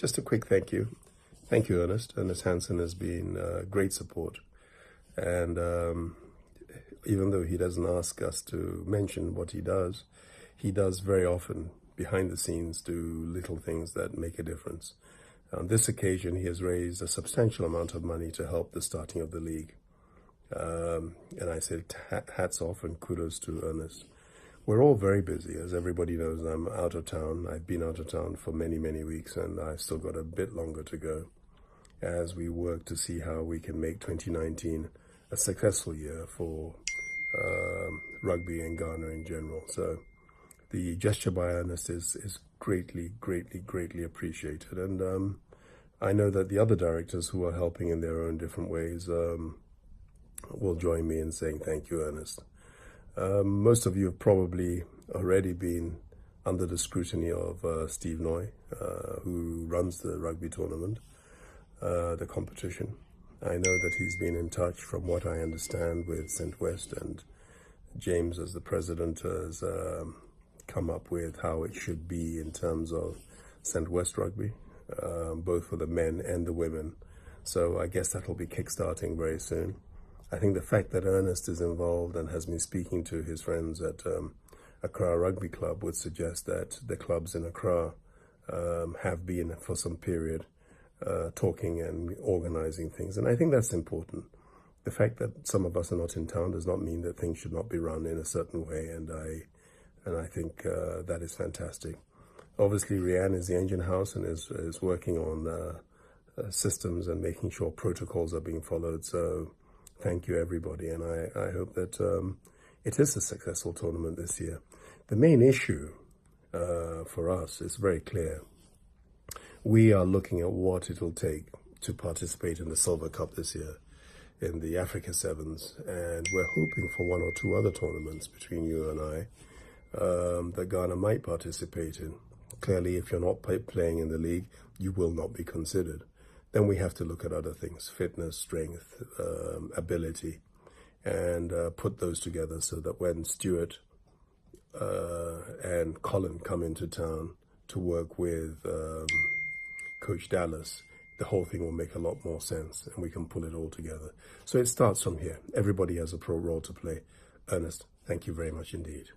Just a quick thank you. Thank you, Ernest. Ernest Hanson has been great support. And even though he doesn't ask us to mention what he does very often behind the scenes do little things that make a difference. On this occasion, he has raised a substantial amount of money to help the starting of the league. And I said hats off and kudos to Ernest. We're all very busy. As everybody knows, I'm out of town. I've been out of town for many, many weeks, and I've still got a bit longer to go as we work to see how we can make 2019 a successful year for rugby in Ghana in general. So the gesture by Ernest is greatly, greatly, greatly appreciated. And I know that the other directors who are helping in their own different ways will join me in saying thank you, Ernest. Most of you have probably already been under the scrutiny of Steve Noy, who runs the rugby tournament, the competition. I know that he's been in touch, from what I understand, with St. West, and James, as the president, has come up with how it should be in terms of St. West rugby, both for the men and the women. So I guess that'll be kickstarting very soon. I think the fact that Ernest is involved and has been speaking to his friends at Accra Rugby Club would suggest that the clubs in Accra have been for some period talking and organizing things. And I think that's important. The fact that some of us are not in town does not mean that things should not be run in a certain way. And I think that is fantastic. Obviously, Rianne is the engine house and is working on systems and making sure protocols are being followed. So thank you, everybody, and I hope that it is a successful tournament this year. The main issue for us is very clear. We are looking at what it will take to participate in the Silver Cup this year in the Africa Sevens, and we're hoping for one or two other tournaments between you and I that Ghana might participate in. Clearly, if you're not playing in the league, you will not be considered. Then we have to look at other things, fitness, strength, ability, and put those together so that when Stuart and Colin come into town to work with Coach Dallas, the whole thing will make a lot more sense and we can pull it all together. So it starts from here. Everybody has a pro role to play. Ernest, thank you very much indeed.